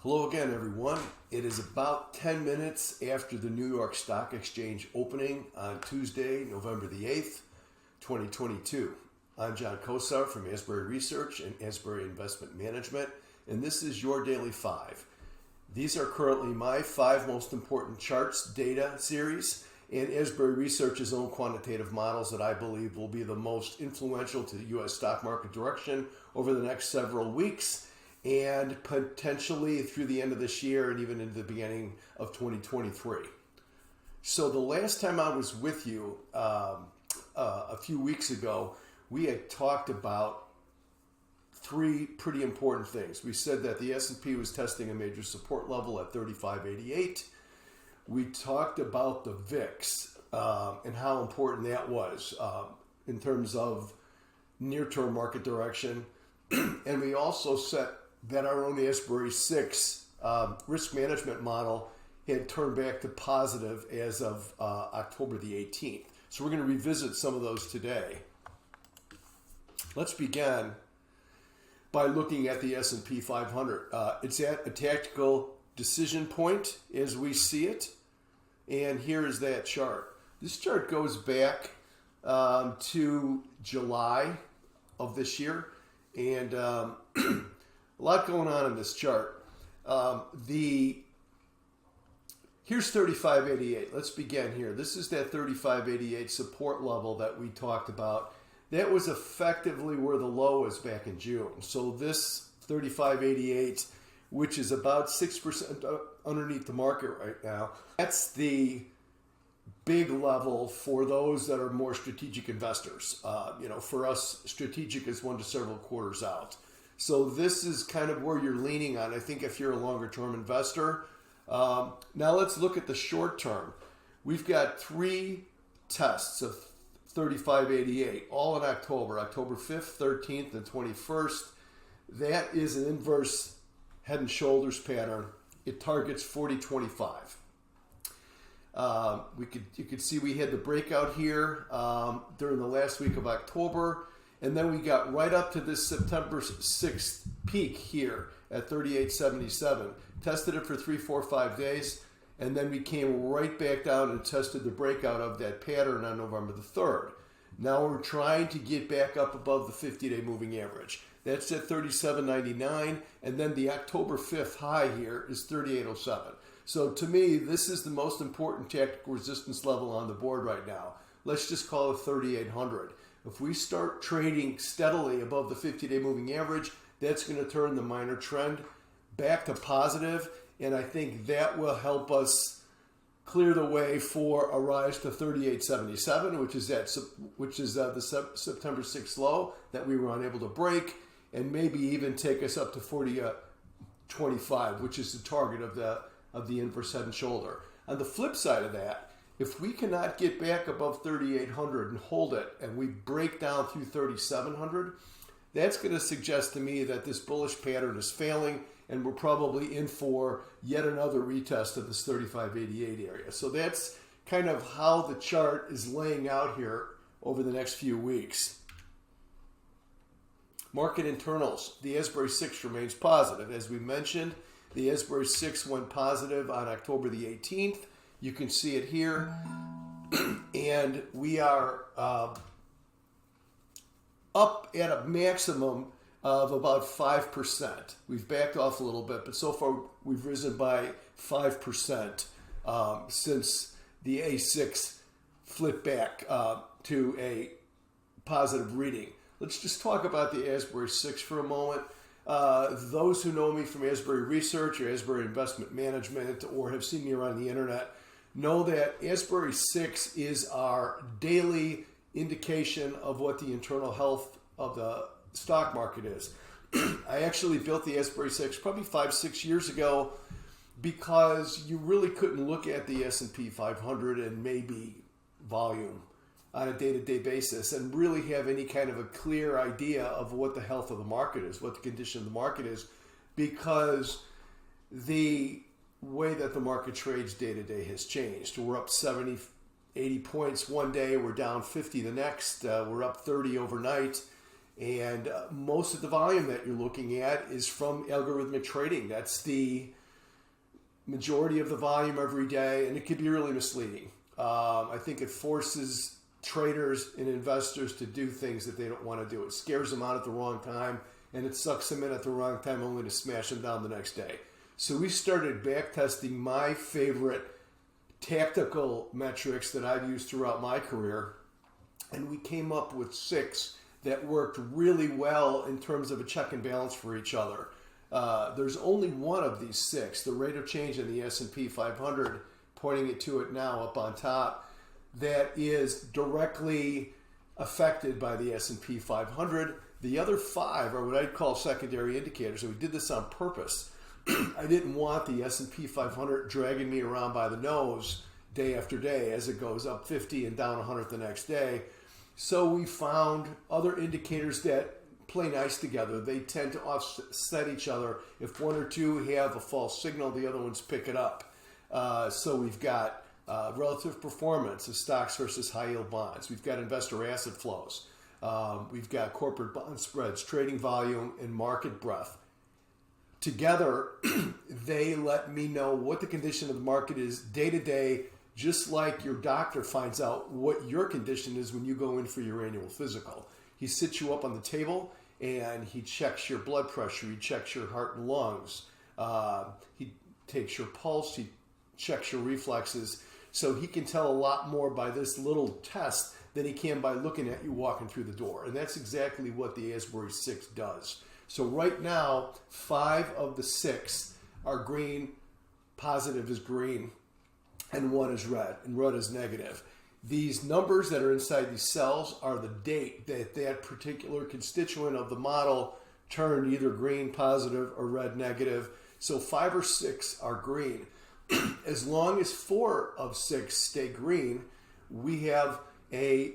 Hello again, everyone. It is about 10 minutes after the New York Stock Exchange opening on Tuesday, November the 8th, 2022. I'm John Kosar from Asbury Research and Asbury Investment Management, and this is your Daily 5. These are currently my 5 most important charts data series and Asbury Research's own quantitative models that I believe will be the most influential to the U.S. stock market direction over the next several weeks and potentially through the end of this year and even into the beginning of 2023. So the last time I was with you a few weeks ago, we had talked about 3 pretty important things. We said that the S&P was testing a major support level at 3588. We talked about the VIX and how important that was in terms of near-term market direction. And we also said that our own Asbury 6 risk management model had turned back to positive as of October the 18th. So we're going to revisit some of those today. Let's begin by looking at the S&P 500. It's at a tactical decision point as we see it. And here is that chart. This chart goes back to July of this year. And a lot going on in this chart. Here's 3588. Let's begin here. This is that 3588 support level that we talked about. That was effectively where the low was back in June. So this 3588, which is about 6% underneath the market right now, that's the big level for those that are more strategic investors. For us, strategic is 1 to several quarters out. So this is kind of where you're leaning on, I think, if you're a longer term investor. Now let's look at the short term. We've got 3 tests of 3588, all in October 5th, 13th, and 21st. That is an inverse head and shoulders pattern. It targets 4025. You could see we had the breakout here during the last week of October, and then we got right up to this September 6th peak here at 3877. Tested it for 3, 4, 5 days, and then we came right back down and tested the breakout of that pattern on November the 3rd. Now we're trying to get back up above the 50-day moving average. That's at 37.99, and then the October 5th high here is 38.07. So to me, this is the most important tactical resistance level on the board right now. Let's just call it 3,800. If we start trading steadily above the 50-day moving average, that's going to turn the minor trend back to positive, and I think that will help us clear the way for a rise to 38.77, which is the September 6th low that we were unable to break, and maybe even take us up to 40.25, which is the target of the inverse head and shoulder. On the flip side of that, if we cannot get back above 3,800 and hold it, and we break down through 3,700, that's going to suggest to me that this bullish pattern is failing, and we're probably in for yet another retest of this 3588 area. So that's kind of how the chart is laying out here over the next few weeks. Market internals. The Asbury 6 remains positive. As we mentioned, the Asbury 6 went positive on October the 18th. You can see it here. And we are up at a maximum of about 5%. We've backed off a little bit, but so far we've risen by 5% since the A6 flipped back to a positive reading. Let's just talk about the Asbury 6 for a moment. Those who know me from Asbury Research or Asbury Investment Management or have seen me around the internet know that Asbury 6 is our daily indication of what the internal health of the stock market is. I actually built the Asbury 6 probably 5-6 years ago because you really couldn't look at the S&P 500 and maybe volume on a day-to-day basis and really have any kind of a clear idea of what the health of the market is, what the condition of the market is, because the way that the market trades day-to-day has changed. We're up 70, 80 points one day, we're down 50 the next, we're up 30 overnight, And most of the volume that you're looking at is from algorithmic trading. That's the majority of the volume every day, and it can be really misleading. I think it forces traders and investors to do things that they don't want to do. It scares them out at the wrong time, and it sucks them in at the wrong time only to smash them down the next day. So we started backtesting my favorite tactical metrics that I've used throughout my career, and we came up with 6 that worked really well in terms of a check and balance for each other. There's only one of these 6, the rate of change in the S&P 500, pointing it to it now up on top, that is directly affected by the S&P 500. The other 5 are what I'd call secondary indicators, and we did this on purpose. I didn't want the S&P 500 dragging me around by the nose day after day as it goes up 50 and down 100 the next day. So we found other indicators that play nice together. They tend to offset each other. If one or two have a false signal, the other ones pick it up. So we've got relative performance of stocks versus high yield bonds. We've got investor asset flows. We've got corporate bond spreads, trading volume, and market breadth. Together, they let me know what the condition of the market is day to day, just like your doctor finds out what your condition is when you go in for your annual physical. He sits you up on the table and he checks your blood pressure, he checks your heart and lungs, he takes your pulse, he checks your reflexes. So he can tell a lot more by this little test than he can by looking at you walking through the door. And that's exactly what the Asbury 6 does. So right now, 5 of the 6 are green, positive is green, and 1 is red, and red is negative. These numbers that are inside these cells are the date that that particular constituent of the model turned either green, positive, or red, negative. So 5 or 6 are green. As long as 4 of 6 stay green, we have a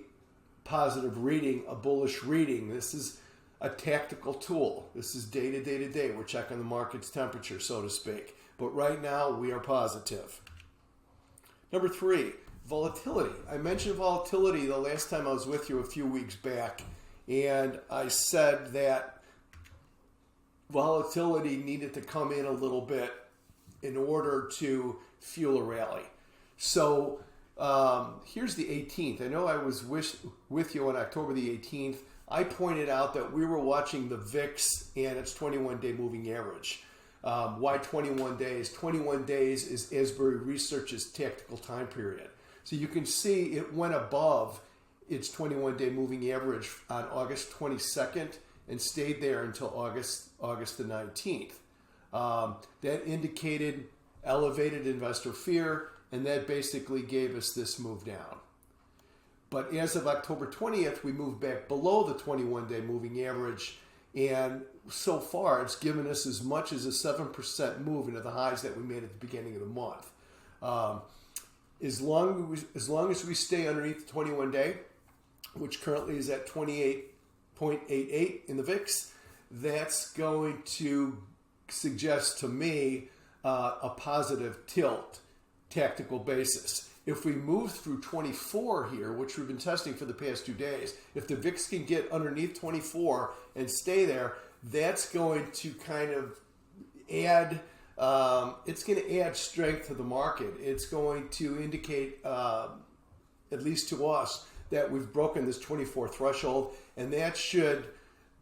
positive reading, a bullish reading. This is a tactical tool. This is day to day to day. We're checking the market's temperature, so to speak. But right now, we are positive. Number 3, volatility. I mentioned volatility the last time I was with you a few weeks back, and I said that volatility needed to come in a little bit in order to fuel a rally. So here's the 18th. I know I was with you on October the 18th. I pointed out that we were watching the VIX and its 21-day moving average. Why 21 days? 21 days is Asbury Research's tactical time period. So you can see it went above its 21-day moving average on August 22nd and stayed there until August the 19th. That indicated elevated investor fear, and that basically gave us this move down. But as of October 20th, we moved back below the 21-day moving average, and so far it's given us as much as a 7% move into the highs that we made at the beginning of the month. As long as we stay underneath the 21-day, which currently is at 28.88 in the VIX, that's going to suggest to me a positive tilt tactical basis. If we move through 24 here, which we've been testing for the past 2 days, if the VIX can get underneath 24 and stay there, that's going to kind of add, it's going to add strength to the market. It's going to indicate, at least to us, that we've broken this 24 threshold, and that should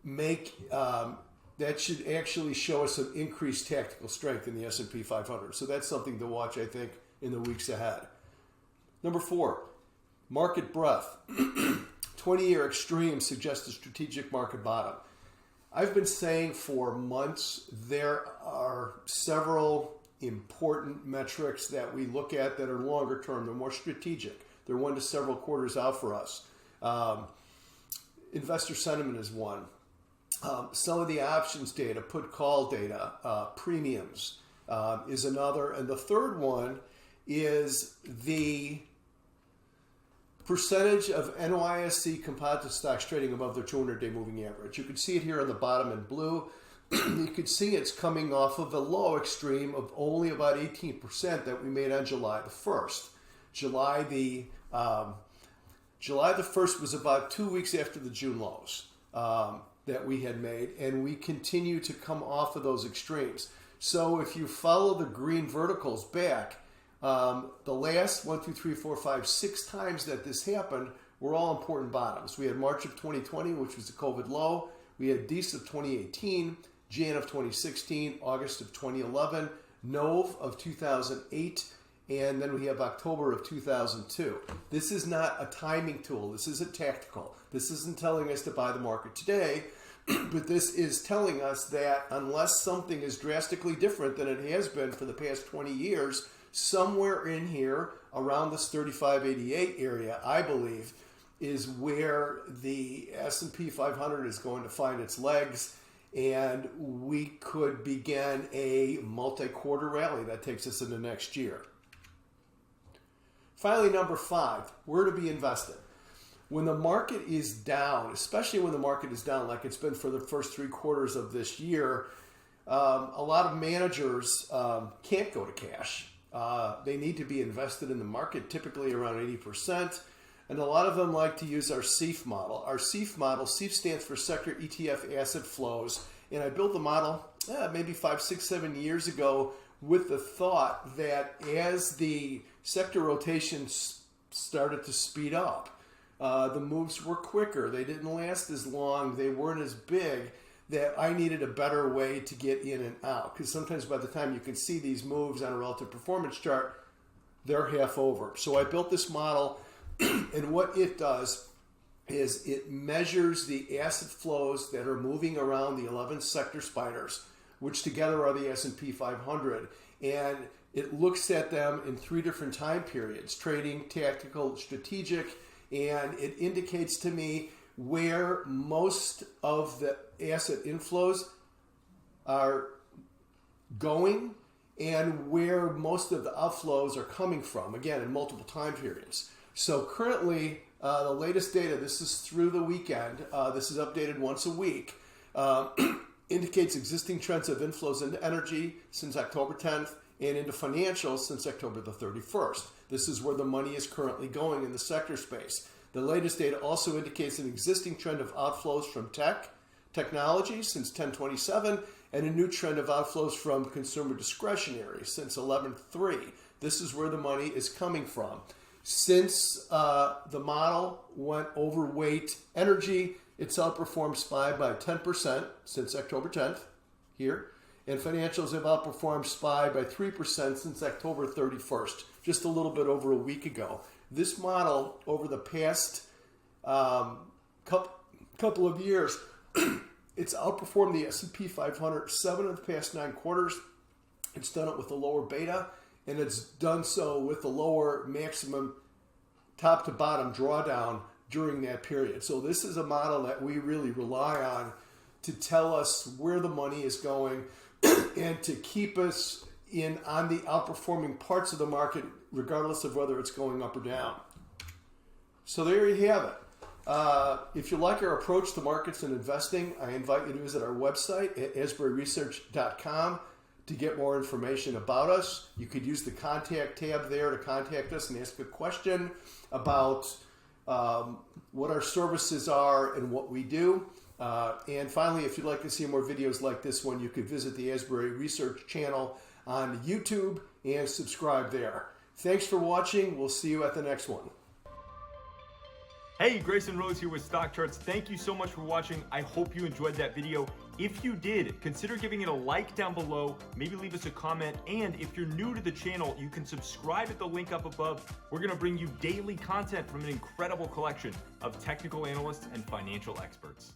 make, that should actually show us some increased tactical strength in the S&P 500. So that's something to watch, I think, in the weeks ahead. Number 4, market breadth. 20-year extreme suggests a strategic market bottom. I've been saying for months there are several important metrics that we look at that are longer term. They're more strategic. They're 1 to several quarters out for us. Investor sentiment is one. Some of the options data, put-call data, premiums is another. And the third one is the percentage of NYSE composite stocks trading above their 200-day moving average. You can see it here on the bottom in blue. You can see it's coming off of the low extreme of only about 18% that we made on July the 1st. July the 1st was about 2 weeks after the June lows. that we had made, and we continue to come off of those extremes. So if you follow the green verticals back, the last 1, 2, 3, 4, 5, 6 times that this happened were all important bottoms. We had March of 2020, which was the COVID low. We had Dec of 2018, Jan of 2016, August of 2011, Nov of 2008, and then we have October of 2002. This is not a timing tool. This is a tactical. This isn't telling us to buy the market today, but this is telling us that unless something is drastically different than it has been for the past 20 years, somewhere in here around this 3588 area, I believe, is where the S&P 500 is going to find its legs, and we could begin a multi-quarter rally that takes us into next year. Finally, number 5, where to be invested. When the market is down, especially when the market is down like it's been for the first 3 quarters of this year, a lot of managers can't go to cash. They need to be invested in the market, typically around 80%. And a lot of them like to use our SEAF model. Our SEAF model, SEAF stands for Sector ETF Asset Flows. And I built the model maybe 5, 6, 7 years ago with the thought that as the sector rotation started to speed up, the moves were quicker. They didn't last as long. They weren't as big, that I needed a better way to get in and out. Because sometimes by the time you can see these moves on a relative performance chart, they're half over. So I built this model. And what it does is it measures the asset flows that are moving around the 11 sector spiders, which together are the S&P 500. And it looks at them in 3 different time periods: trading, tactical, strategic. And it indicates to me where most of the asset inflows are going and where most of the outflows are coming from, again, in multiple time periods. So currently, the latest data, this is through the weekend, this is updated once a week, indicates existing trends of inflows into energy since October 10th and into financials since October the 31st. This is where the money is currently going in the sector space. The latest data also indicates an existing trend of outflows from technology since 10/27, and a new trend of outflows from consumer discretionary since 11/3. This is where the money is coming from. Since the model went overweight energy, it's outperformed SPY by 10% since October 10th here. And financials have outperformed SPY by 3% since October 31st, just a little bit over a week ago. This model, over the past couple of years, it's outperformed the S&P 500 7 of the past 9 quarters. It's done it with a lower beta, and it's done so with the lower maximum top to bottom drawdown during that period. So this is a model that we really rely on to tell us where the money is going and to keep us on the outperforming parts of the market, regardless of whether it's going up or down. So there you have it. If you like our approach to markets and investing, I invite you to visit our website at asburyresearch.com to get more information about us. You could use the contact tab there to contact us and ask a question about what our services are and what we do. And finally, if you'd like to see more videos like this one, you could visit the Asbury Research channel on YouTube and subscribe there. Thanks for watching. We'll see you at the next one. Hey, Grayson Rose here with StockCharts. Thank you so much for watching. I hope you enjoyed that video. If you did, consider giving it a like down below, maybe leave us a comment, and if you're new to the channel, you can subscribe at the link up above. We're gonna bring you daily content from an incredible collection of technical analysts and financial experts.